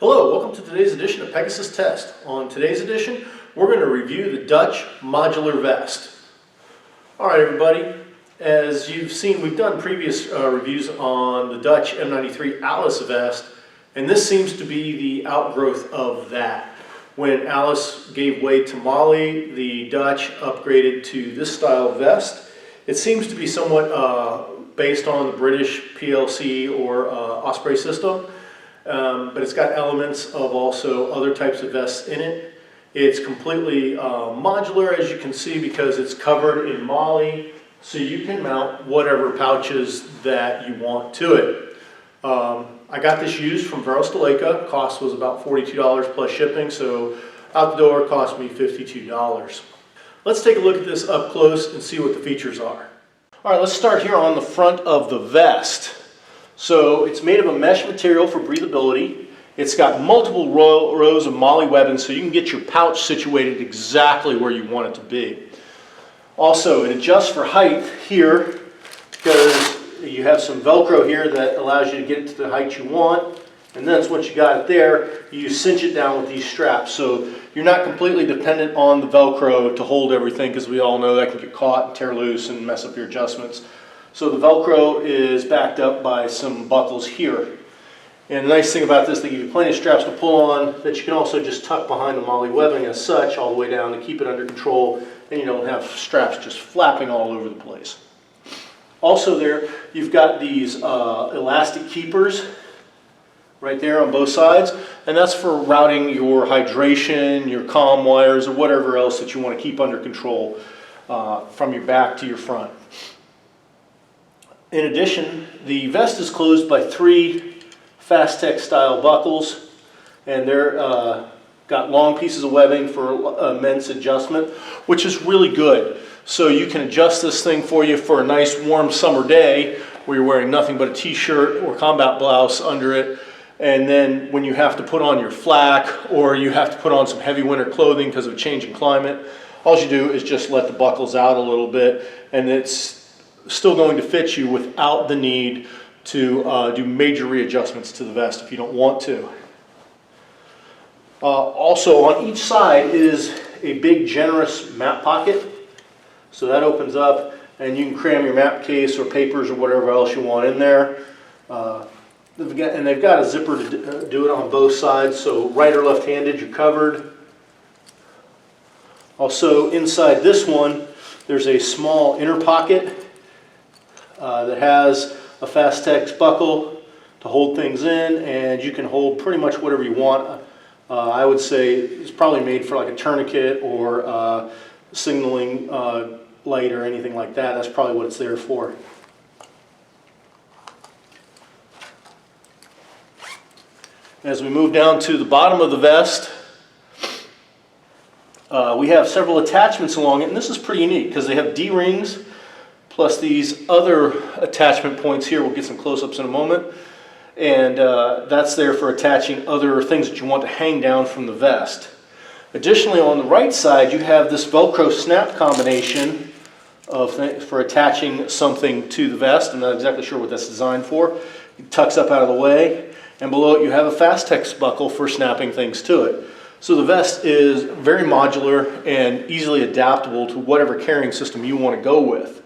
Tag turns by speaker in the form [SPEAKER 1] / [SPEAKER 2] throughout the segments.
[SPEAKER 1] Hello, welcome to today's edition of Pegasus Test. On today's edition, we're going to review the Dutch Modular Vest. Alright everybody, as you've seen, we've done previous reviews on the Dutch M93 Alice vest, and this seems to be the outgrowth of that. When Alice gave way to MOLLE, the Dutch upgraded to this style vest. It seems to be somewhat based on the British PLC or Osprey system. But it's got elements of also other types of vests in it. It's completely modular, as you can see, because it's covered in MOLLE, so you can mount whatever pouches that you want to it. I got this used from Verostaleca. Cost was about $42 plus shipping, so out the door it cost me $52. Let's take a look at this up close and see what the features are. All right, let's start here on the front of the vest. So it's made of a mesh material for breathability. It's got multiple rows of MOLLE webbing, so you can get your pouch situated exactly where you want it to be. Also, it adjusts for height here because you have some Velcro here that allows you to get it to the height you want. And then once you got it there, you cinch it down with these straps. So you're not completely dependent on the Velcro to hold everything, because we all know that can get caught and tear loose and mess up your adjustments. So the Velcro is backed up by some buckles here. And the nice thing about this, they give you plenty of straps to pull on that you can also just tuck behind the MOLLE webbing as such all the way down to keep it under control, and you don't have straps just flapping all over the place. Also there, you've got these elastic keepers right there on both sides, and that's for routing your hydration, your comm wires, or whatever else that you want to keep under control from your back to your front. In addition, the vest is closed by 3 Fastech style buckles, and they're got long pieces of webbing for immense adjustment, which is really good. So you can adjust this thing for you for a nice warm summer day where you're wearing nothing but a t-shirt or combat blouse under it, and then when you have to put on your flak or you have to put on some heavy winter clothing because of a changing climate, all you do is just let the buckles out a little bit, and it's still going to fit you without the need to do major readjustments to the vest if you don't want to. Also on each side is a big generous map pocket, so that opens up and you can cram your map case or papers or whatever else you want in there. They've got a zipper to do it on both sides, so right or left-handed you're covered. Also inside this one there's a small inner pocket that has a Fastech buckle to hold things in, and you can hold pretty much whatever you want. I would say it's probably made for like a tourniquet or signaling light or anything like that. That's probably what it's there for. As we move down to the bottom of the vest, we have several attachments along it, and this is pretty unique because they have D-rings plus these other attachment points here. We'll get some close-ups in a moment, and that's there for attaching other things that you want to hang down from the vest. Additionally, on the right side you have this Velcro snap combination for attaching something to the vest. I'm not exactly sure what that's designed for. It tucks up out of the way, and below it you have a Fastech buckle for snapping things to it. So the vest is very modular and easily adaptable to whatever carrying system you want to go with.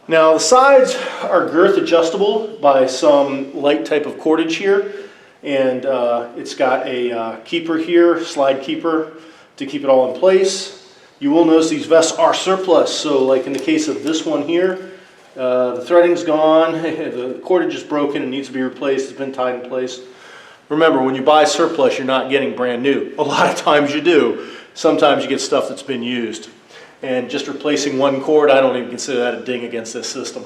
[SPEAKER 1] Now the sides are girth adjustable by some light type of cordage here, and it's got a keeper here, slide keeper, to keep it all in place. You will notice these vests are surplus, so like in the case of this one here, the threading's gone, the cordage is broken and needs to be replaced, it's been tied in place. Remember, when you buy surplus, you're not getting brand new. A lot of times you do. Sometimes you get stuff that's been used. And just replacing one cord, I don't even consider that a ding against this system.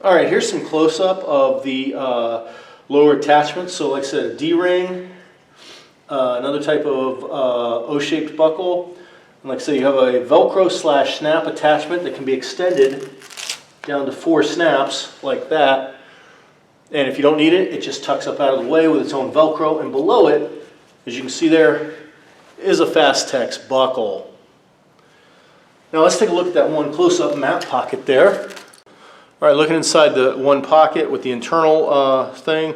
[SPEAKER 1] All right, here's some close-up of the lower attachments. So like I said, a D-ring, another type of O-shaped buckle. And like I said, you have a Velcro / snap attachment that can be extended down to 4 snaps like that. And if you don't need it, it just tucks up out of the way with its own Velcro. And below it, as you can see there, is a Fastech buckle. Now let's take a look at that one close-up map pocket there. All right, looking inside the one pocket with the internal thing,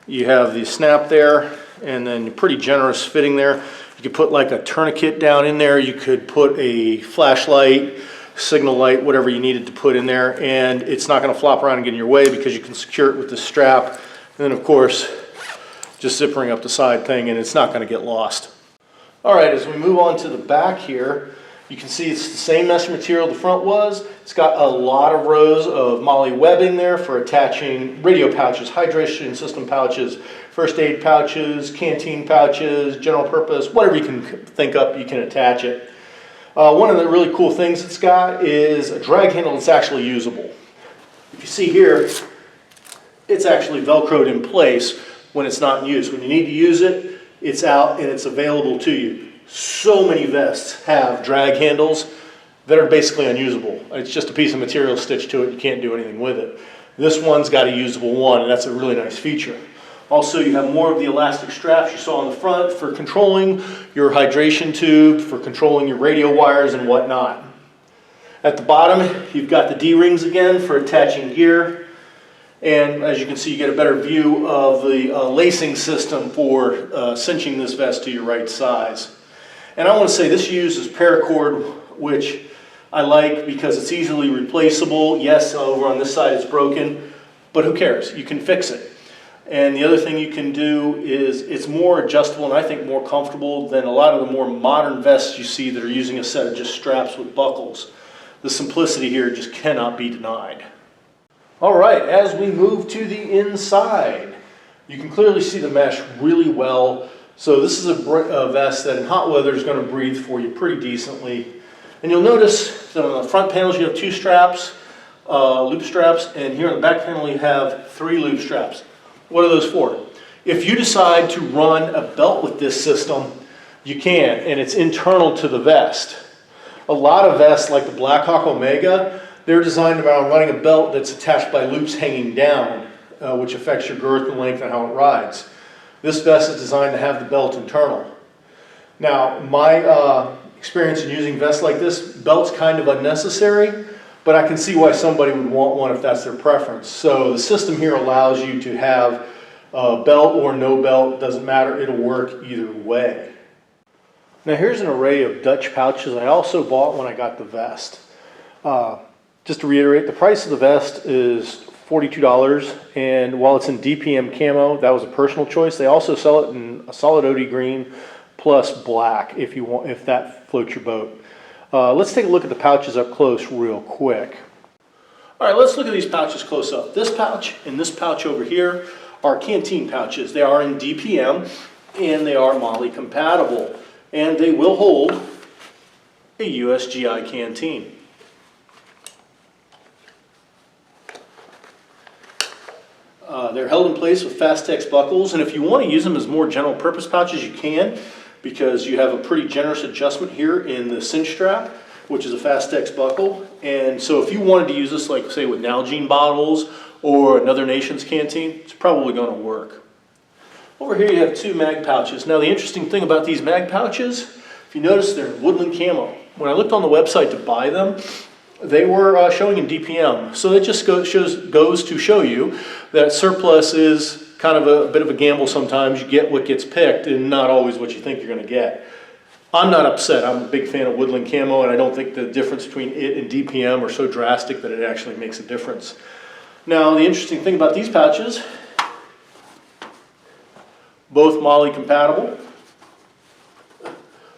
[SPEAKER 1] You have the snap there, and then pretty generous fitting there. You could put like a tourniquet down in there. You could put a flashlight, signal light, whatever you needed to put in there, and it's not going to flop around and get in your way because you can secure it with the strap. And then of course, just zippering up the side thing, and it's not going to get lost. All right, as we move on to the back here, you can see it's the same mesh material the front was. It's got a lot of rows of MOLLE webbing there for attaching radio pouches, hydration system pouches, first aid pouches, canteen pouches, general purpose, whatever you can think up, you can attach it. One of the really cool things it's got is a drag handle that's actually usable. If you see here, it's actually Velcroed in place when it's not in use. When you need to use it, it's out and it's available to you. So many vests have drag handles that are basically unusable. It's just a piece of material stitched to it. You can't do anything with it. This one's got a usable one, and that's a really nice feature. Also, you have more of the elastic straps you saw on the front for controlling your hydration tube, for controlling your radio wires and whatnot. At the bottom, you've got the D-rings again for attaching gear. And as you can see, you get a better view of the lacing system for cinching this vest to your right size. And I want to say this uses paracord, which I like because it's easily replaceable. Yes, over on this side it's broken, but who cares? You can fix it. And the other thing you can do is it's more adjustable and I think more comfortable than a lot of the more modern vests you see that are using a set of just straps with buckles. The simplicity here just cannot be denied. All right, as we move to the inside, you can clearly see the mesh really well. So this is a vest that in hot weather is going to breathe for you pretty decently. And you'll notice that on the front panels you have 2 straps, loop straps, and here on the back panel you have 3 loop straps. What are those for? If you decide to run a belt with this system, you can, and it's internal to the vest. A lot of vests like the Blackhawk Omega, they're designed around running a belt that's attached by loops hanging down, which affects your girth and length and how it rides. This vest is designed to have the belt internal. Now, my experience in using vests like this, belt's kind of unnecessary, but I can see why somebody would want one if that's their preference. So the system here allows you to have a belt or no belt, doesn't matter, it'll work either way. Now here's an array of Dutch pouches I also bought when I got the vest. Just to reiterate, the price of the vest is $42, and while it's in DPM camo, that was a personal choice. They also sell it in a solid OD green plus black if you want, if that floats your boat. Let's take a look at the pouches up close real quick. All right, let's look at these pouches close up. This pouch and this pouch over here are canteen pouches. They are in DPM and they are MOLLE compatible, and they will hold a USGI canteen. They're held in place with Fastex buckles, and if you want to use them as more general purpose pouches, you can, because you have a pretty generous adjustment here in the cinch strap, which is a Fastex buckle. And so if you wanted to use this, like say with Nalgene bottles or another nation's canteen, it's probably going to work. Over here you have 2 mag pouches. Now the interesting thing about these mag pouches, if you notice, they're woodland camo. When I looked on the website to buy them, they were showing in DPM. So that just goes to show you that surplus is kind of a bit of a gamble sometimes. You get what gets picked and not always what you think you're going to get. I'm not upset. I'm a big fan of woodland camo, and I don't think the difference between it and DPM are so drastic that it actually makes a difference. Now, the interesting thing about these pouches, both MOLLE compatible,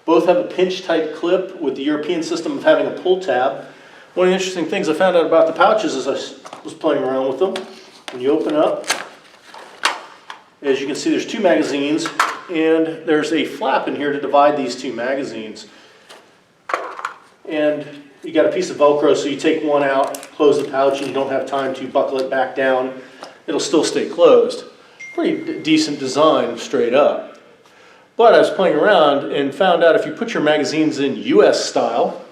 [SPEAKER 1] both have a pinch type clip with the European system of having a pull tab. One of the interesting things I found out about the pouches as I was playing around with them, when you open up, as you can see, there's 2 magazines, and there's a flap in here to divide these 2 magazines. And you got a piece of Velcro, so you take one out, close the pouch, and you don't have time to buckle it back down. It'll still stay closed. Pretty decent design, straight up. But I was playing around and found out if you put your magazines in US style,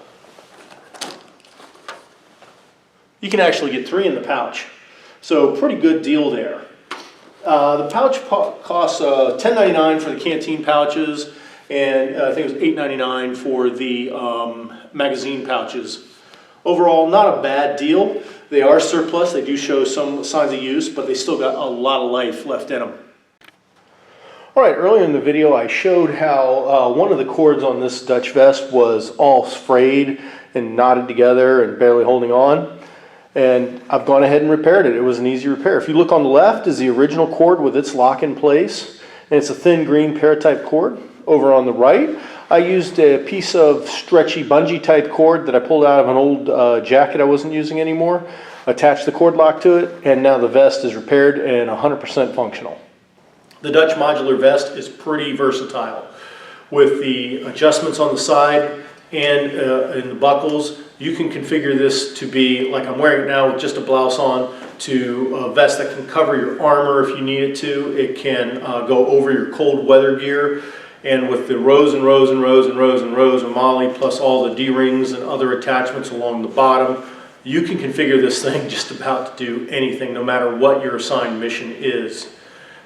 [SPEAKER 1] you can actually get 3 in the pouch. So pretty good deal there. The pouch costs $10.99 for the canteen pouches, and I think it was $8.99 for the magazine pouches. Overall, not a bad deal. They are surplus. They do show some signs of use, but they still got a lot of life left in them. All right, earlier in the video I showed how one of the cords on this Dutch vest was all frayed and knotted together and barely holding on. And I've gone ahead and repaired it. It was an easy repair. If you look on the left is the original cord with its lock in place. And it's a thin green para-type cord. Over on the right, I used a piece of stretchy bungee type cord that I pulled out of an old jacket I wasn't using anymore. Attached the cord lock to it, and now the vest is repaired and 100% functional. The Dutch Modular Vest is pretty versatile. With the adjustments on the side and in the buckles, you can configure this to be, like I'm wearing it now with just a blouse on, to a vest that can cover your armor if you need it to. It can go over your cold weather gear. And with the rows and rows and rows and rows and rows of MOLLE, plus all the D-rings and other attachments along the bottom, you can configure this thing just about to do anything, no matter what your assigned mission is.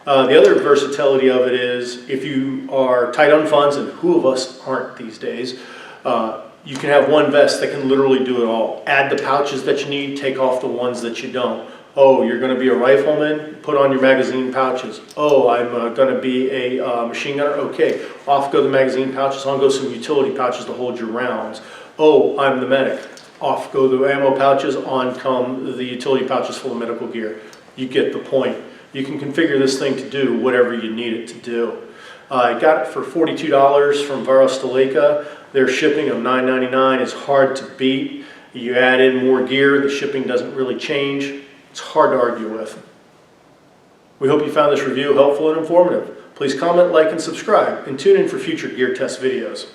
[SPEAKER 1] The other versatility of it is, if you are tight on funds, and who of us aren't these days, you can have one vest that can literally do it all. Add the pouches that you need, take off the ones that you don't. Oh, you're going to be a rifleman? Put on your magazine pouches. Oh, I'm going to be a machine gunner? Okay, off go the magazine pouches, on go some utility pouches to hold your rounds. Oh, I'm the medic. Off go the ammo pouches, on come the utility pouches full of medical gear. You get the point. You can configure this thing to do whatever you need it to do. I got it for $42 from Varosteleka. Their shipping of $9.99 is hard to beat. You add in more gear, the shipping doesn't really change. It's hard to argue with. We hope you found this review helpful and informative. Please comment, like, and subscribe, and tune in for future gear test videos.